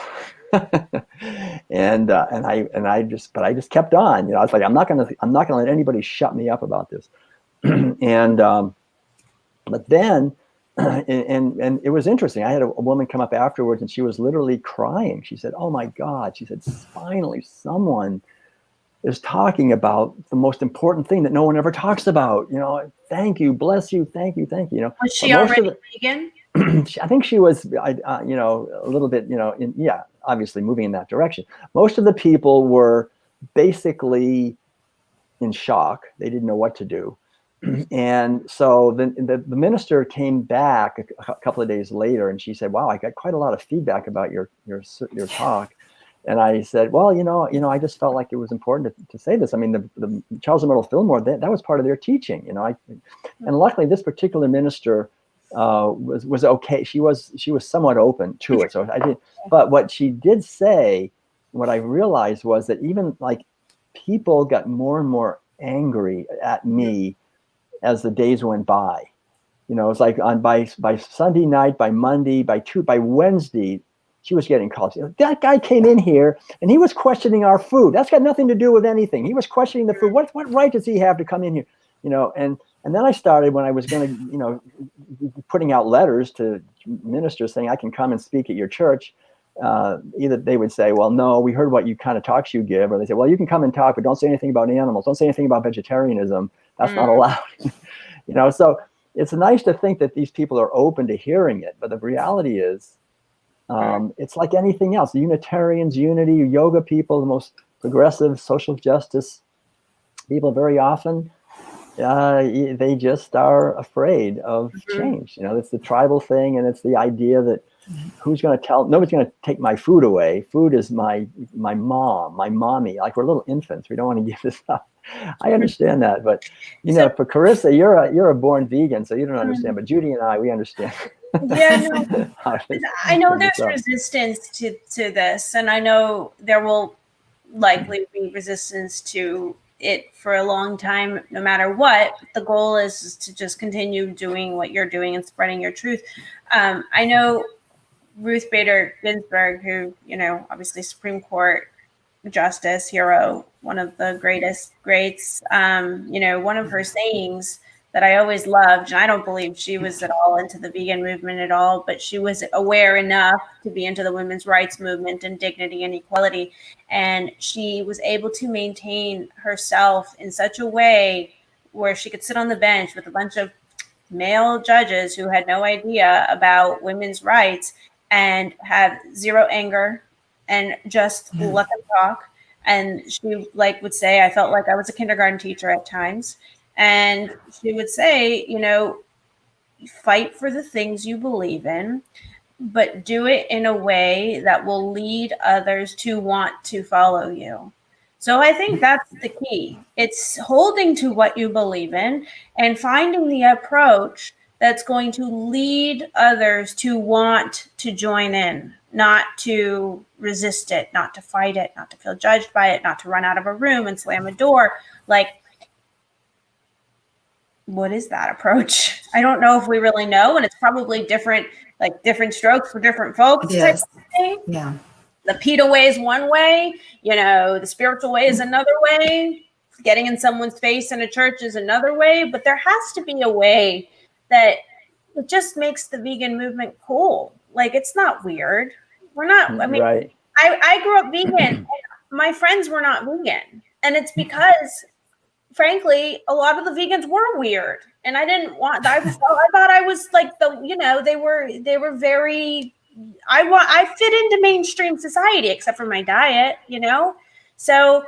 and I just kept on. I was like, I'm not gonna let anybody shut me up about this. And but then and it was interesting. I had a woman come up afterwards, and she was literally crying. She said, "Oh my God," she said, "finally someone is talking about the most important thing that no one ever talks about. Thank you, bless you, thank you." Was she already vegan? I think she was, a little bit, obviously moving in that direction. Most of the people were basically in shock. They didn't know what to do. And so the minister came back a couple of days later, and she said, "Wow, I got quite a lot of feedback about your talk." And I said, "Well, I just felt like it was important to say this. I mean, the Charles and Myrtle Fillmore, that was part of their teaching, and luckily this particular minister was okay. She was somewhat open to it. So I did, but what she did say, what I realized was that even like people got more and more angry at me as the days went by. It's like by Sunday night, by Monday, by Wednesday, she was getting calls. That guy came in here and he was questioning our food. That's got nothing to do with anything. He was questioning the food. What right does he have to come in here? And then I started, when I was going to, putting out letters to ministers saying I can come and speak at your church. Either they would say, well, no, we heard what you kind of talks you give, or they say, well, you can come and talk, but don't say anything about animals. Don't say anything about vegetarianism. That's not allowed. So it's nice to think that these people are open to hearing it. But the reality is, it's like anything else. Unitarians, unity, yoga people, the most progressive social justice people, very often, they just are afraid of change. It's the tribal thing, and it's the idea that nobody's going to take my food away. Food is my mom, my mommy. Like, we're little infants. We don't want to give this up. I understand that, but for Carissa, you're a born vegan, so you don't understand. But Judy and I, we understand. Yeah, no. I know there's resistance to this, and I know there will likely be resistance to it for a long time, no matter what. The goal is to just continue doing what you're doing and spreading your truth. I know Ruth Bader Ginsburg, who, obviously Supreme Court justice, hero, one of the greats, one of her sayings that I always loved, and I don't believe she was at all into the vegan movement at all, but she was aware enough to be into the women's rights movement and dignity and equality. And she was able to maintain herself in such a way where she could sit on the bench with a bunch of male judges who had no idea about women's rights and have zero anger and just let them talk. And she would say, I felt like I was a kindergarten teacher at times. And she would say, fight for the things you believe in, but do it in a way that will lead others to want to follow you. So I think that's the key. It's holding to what you believe in and finding the approach that's going to lead others to want to join in, not to resist it, not to fight it, not to feel judged by it, not to run out of a room and slam a door. What is that approach? I don't know if we really know, and it's probably different strokes for different folks. Yes. Yeah. The PETA way is one way, the spiritual way is another way. Getting in someone's face in a church is another way, but there has to be a way that it just makes the vegan movement cool. It's not weird. We're not, right. I grew up vegan, and my friends were not vegan. And it's because, frankly, a lot of the vegans were weird, and I didn't want. I thought I was like they were very. I fit into mainstream society, except for my diet, So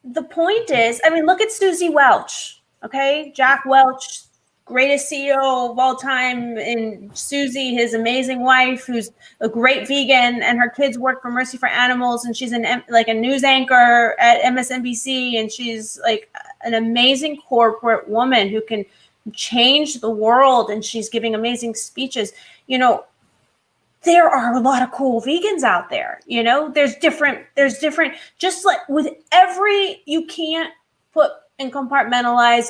the point is, look at Susie Welch, okay, Jack Welch, greatest CEO of all time, and Susie, his amazing wife, who's a great vegan, and her kids work for Mercy for Animals, and she's a news anchor at MSNBC, and she's an amazing corporate woman who can change the world, and she's giving amazing speeches. There are a lot of cool vegans out there. There's different, just like with you can't put and compartmentalize,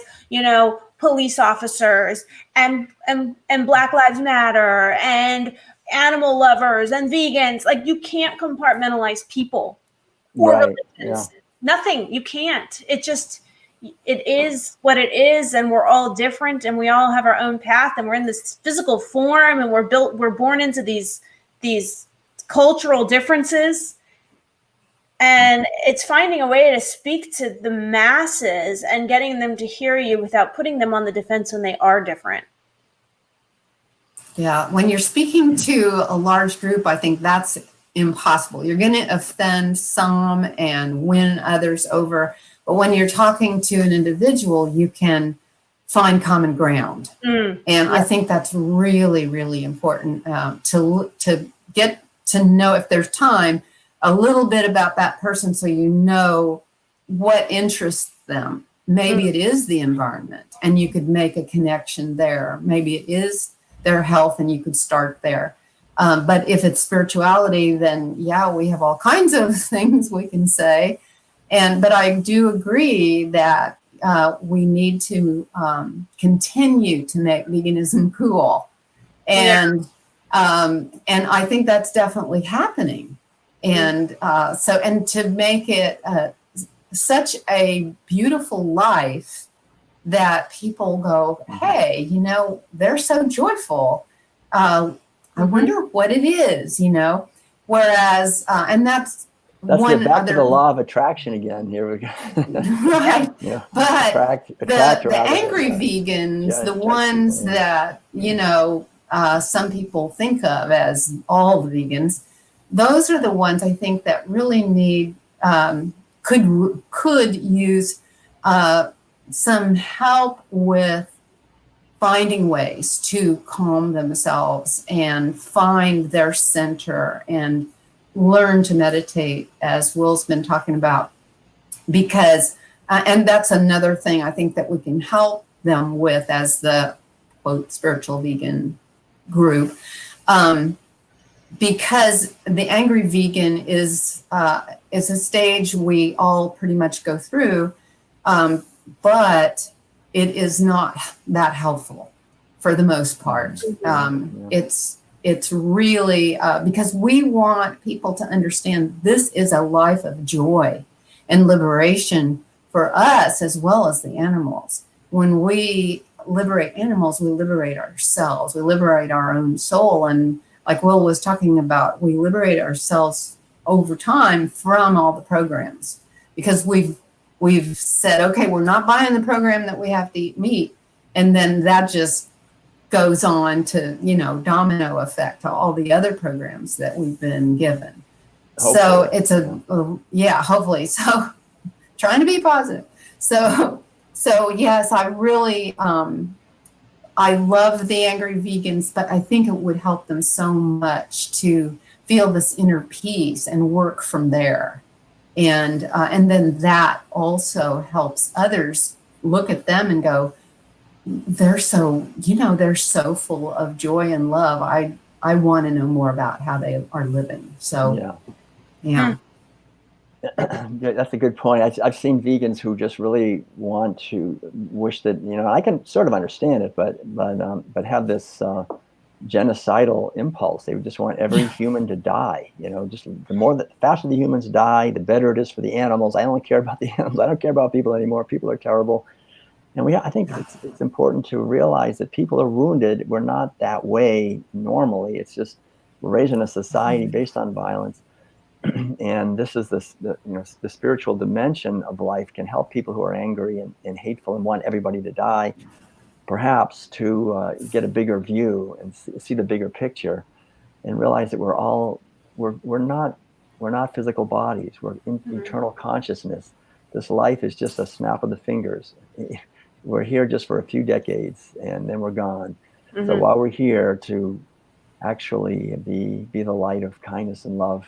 police officers and Black Lives Matter and animal lovers and vegans. You can't compartmentalize people or right. religions. Yeah. Nothing. You can't. It is what it is, and we're all different, and we all have our own path, and we're in this physical form, and we're born into these cultural differences. And it's finding a way to speak to the masses and getting them to hear you without putting them on the defense when they are different. Yeah, when you're speaking to a large group, I think that's impossible. You're going to offend some and win others over. But when you're talking to an individual, you can find common ground. And I think that's really, really important to get to know, if there's time, a little bit about that person, so you know what interests them. Maybe it is the environment, and you could make a connection there. Maybe it is their health, and you could start there. But if it's spirituality, then yeah, we have all kinds of things we can say. But I do agree that we need to continue to make veganism cool. And And I think that's definitely happening. And and to make it such a beautiful life that people go, hey, they're so joyful. I wonder what it is, Whereas, and that's one back other, to the law of attraction again. Here we go. right? Yeah. But the angry than, vegans, the ones that some people think of as all the vegans, those are the ones I think that really need could use some help with finding ways to calm themselves and find their center and learn to meditate, as Will's been talking about, because and that's another thing I think that we can help them with as the quote spiritual vegan group, because the angry vegan is a stage we all pretty much go through, but it is not that helpful for the most part. It's really because we want people to understand this is a life of joy and liberation for us as well as the animals. When we liberate animals, we liberate ourselves, we liberate our own soul. And like Will was talking about, we liberate ourselves over time from all the programs, because we've said, okay, we're not buying the program that we have to eat meat. And then that just goes on to, domino effect to all the other programs that we've been given. Hopefully. So it's hopefully. So trying to be positive. So yes, I really, I love the angry vegans, but I think it would help them so much to feel this inner peace and work from there. And then that also helps others look at them and go, they're so full of joy and love. I want to know more about how they are living. So, yeah. That's a good point. I've seen vegans who just really want to wish that, I can sort of understand it, but have this genocidal impulse. They would just want every human to die. Just the faster the humans die, the better it is for the animals. I only care about the animals. I don't care about people anymore. People are terrible. And I think it's important to realize that people are wounded. We're not that way normally. It's just we're raised in a society based on violence. And this is the spiritual dimension of life can help people who are angry and hateful and want everybody to die, perhaps to get a bigger view and see the bigger picture, and realize that we're not physical bodies. We're in eternal consciousness. This life is just a snap of the fingers. We're here just for a few decades and then we're gone. So while we're here, to actually be the light of kindness and love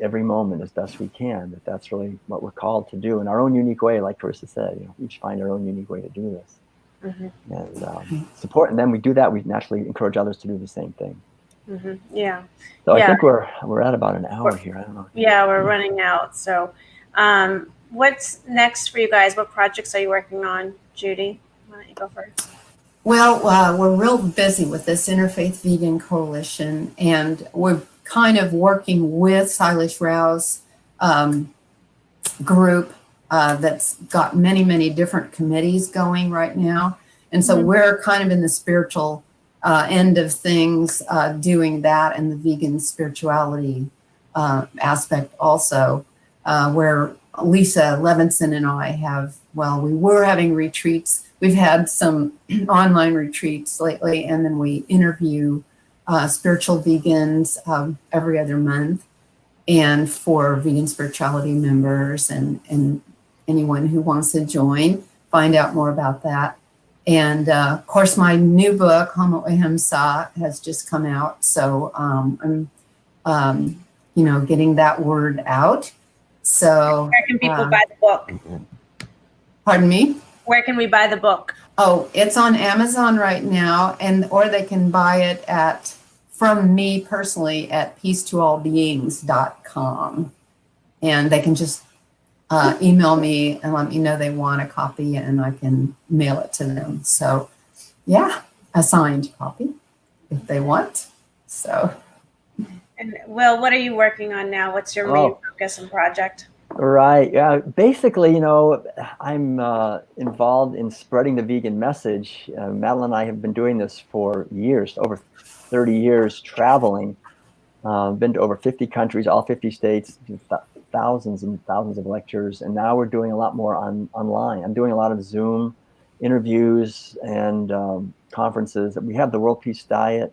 every moment as best we can. That's really what we're called to do in our own unique way. Like Carissa said, each find our own unique way to do this, and support. And then we do that. We naturally encourage others to do the same thing. Yeah. So I think we're at about an hour here. I don't know. Yeah, we're running out. So, what's next for you guys? What projects are you working on, Judy? Why don't you go first? Well, we're real busy with this Interfaith Vegan Coalition, and we're kind of working with Silas Rao's group that's got many, many different committees going right now. And so we're kind of in the spiritual end of things, doing that, and the vegan spirituality aspect also, where Lisa Levinson and I we were having retreats. We've had some online retreats lately, and then we interview spiritual vegans every other month, and for vegan spirituality members and anyone who wants to join, find out more about that. And of course, my new book, Homo Ahimsa, has just come out, so I'm getting that word out. So where can people buy the book? Pardon me? Where can we buy the book? Oh, it's on Amazon right now, or they can buy it from me personally at peacetoallbeings.com. And they can just email me and let me know they want a copy, and I can mail it to them. So, yeah, a signed copy if they want. So. And Will, what are you working on now? What's your main focus and project? Right. Yeah. Basically, you know, I'm involved in spreading the vegan message. Madeline and I have been doing this for years, over 30 years, traveling. Been to over 50 countries, all 50 states, thousands and thousands of lectures, and now we're doing a lot more online. I'm doing a lot of Zoom interviews and conferences. We have the World Peace Diet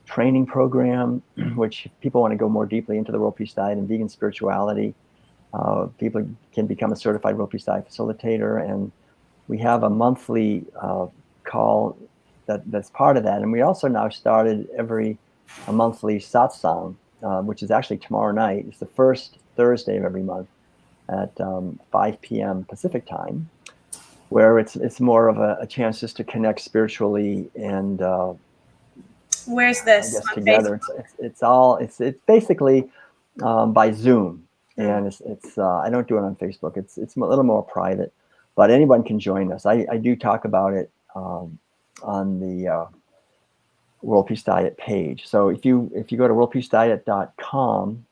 training program, which if people want to go more deeply into the World Peace Diet and vegan spirituality. People can become a certified World Peace Diet facilitator, and we have a monthly call that's part of that. And we also now started a monthly satsang, which is actually tomorrow night. It's the first Thursday of every month at 5 p.m. Pacific time, where it's more of a chance just to connect spiritually and where's this? I guess together. It's basically by Zoom. And it's I don't do it on Facebook. It's a little more private, but anyone can join us. I do talk about it on the World Peace Diet page. So if you go to worldpeacediet.com,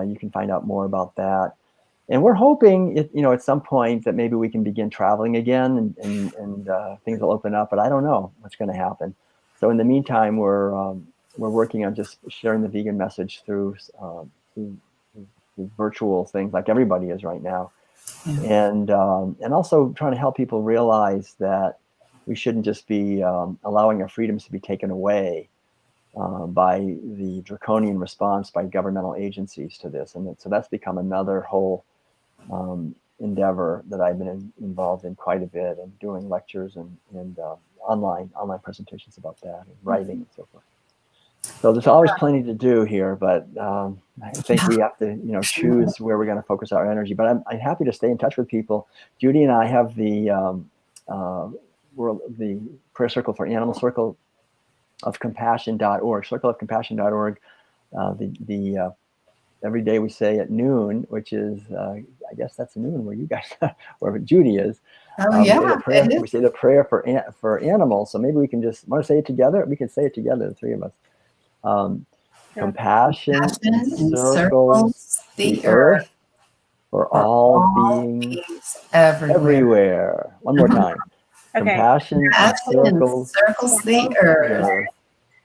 you can find out more about that. And we're hoping, at some point that maybe we can begin traveling again and things will open up. But I don't know what's going to happen. So in the meantime, we're working on just sharing the vegan message through virtual things like everybody is right now, and also trying to help people realize that we shouldn't just be allowing our freedoms to be taken away by the draconian response by governmental agencies to this. And so that's become another whole endeavor that I've been involved in quite a bit, and doing lectures and online presentations about that, and writing and so forth. So there's always plenty to do here, but I think we have to, choose where we're going to focus our energy. But I'm happy to stay in touch with people. Judy and I have the prayer circle for animal, circle of compassion.org, circleofcompassion.org. The every day we say at noon, which is I guess that's noon where you guys, where Judy is. We say the prayer for animals. So maybe we can just want to say it together. We can say it together, the three of us. Compassion encircles the earth for all beings everywhere. One more time. Okay. Compassion encircles the earth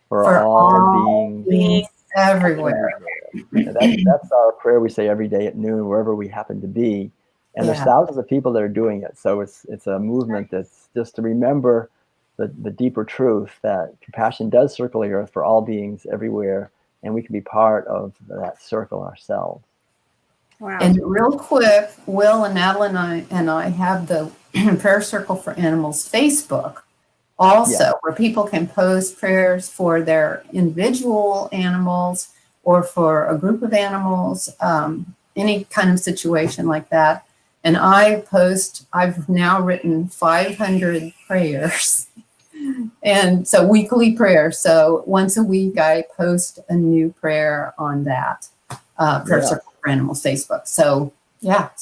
for all beings everywhere. That's our prayer we say every day at noon, wherever we happen to be. And there's thousands of people that are doing it. So it's a movement that's just to remember the deeper truth that compassion does circle the earth for all beings everywhere, and we can be part of that circle ourselves. Wow. And real quick, Will and Madeline and I have the Prayer Circle for Animals Facebook also, where people can post prayers for their individual animals or for a group of animals, any kind of situation like that. And I've now written 500 prayers. And so weekly prayer. So once a week, I post a new prayer on that Prayer Circle for Animals Facebook. So we got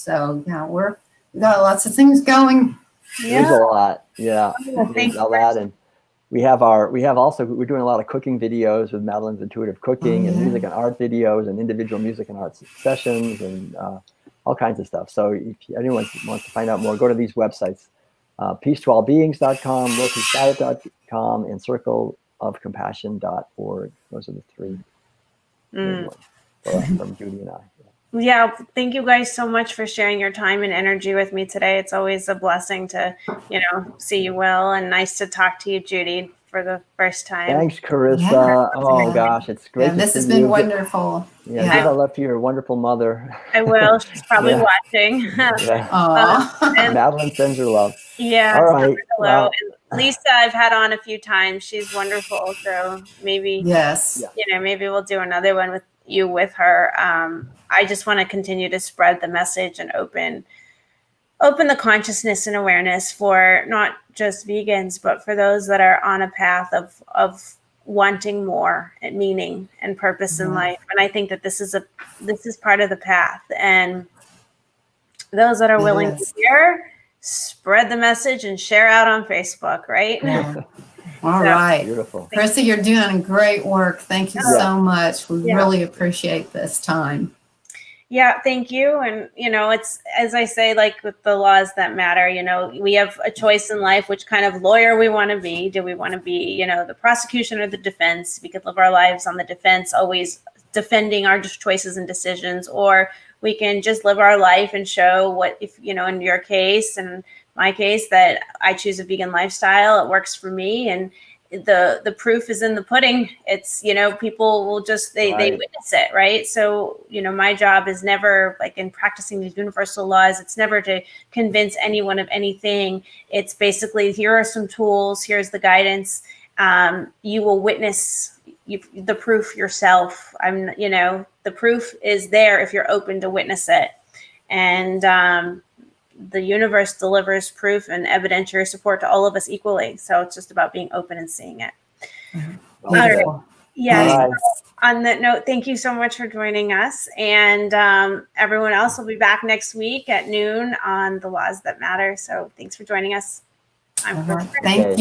lots of things going. There's a lot. Yeah. There's a lot. And we're doing a lot of cooking videos with Madeline's Intuitive Cooking and music and art videos and individual music and art sessions and all kinds of stuff. So if anyone wants to find out more, go to these websites. peacetoallbeings.com, worldpeacediet.com, and circleofcompassion.org. Those are the three ones from Judy and I. Yeah, thank you guys so much for sharing your time and energy with me today. It's always a blessing to, see you, Will, and nice to talk to you, Judy, for the first time. Thanks, Carissa. Gosh, it's great. Yeah, this has been wonderful. Give a love to your wonderful mother. I will. She's probably watching. And Madeline sends her love. Yeah. All right. Hello. And Lisa, I've had on a few times. She's wonderful. So maybe, maybe we'll do another one with her. I just want to continue to spread the message and open the consciousness and awareness for not just vegans, but for those that are on a path of wanting more and meaning and purpose in life. And I think that this is part of the path. And those that are willing to hear, spread the message and share out on Facebook, right? All right. Beautiful. Carissa, you're doing great work. Thank you Yeah. so much. We Yeah. really appreciate this time. Yeah, thank you. And, it's, as I say, like with the laws that matter, we have a choice in life, which kind of lawyer we want to be. Do we want to be, the prosecution or the defense? We could live our lives on the defense, always defending our choices and decisions, or we can just live our life and show what, if, in your case and my case, that I choose a vegan lifestyle. It works for me. And the proof is in the pudding. It's, people will just, they witness it. Right. So, my job is never, like in practicing these universal laws, it's never to convince anyone of anything. It's basically, here are some tools, here's the guidance. You will witness the proof yourself. The proof is there if you're open to witness it. And, the universe delivers proof and evidentiary support to all of us equally. So it's just about being open and seeing it. All right. Yes. All right. On that note, thank you so much for joining us. And everyone else will be back next week at noon on the laws that matter. So thanks for joining us. Thank you.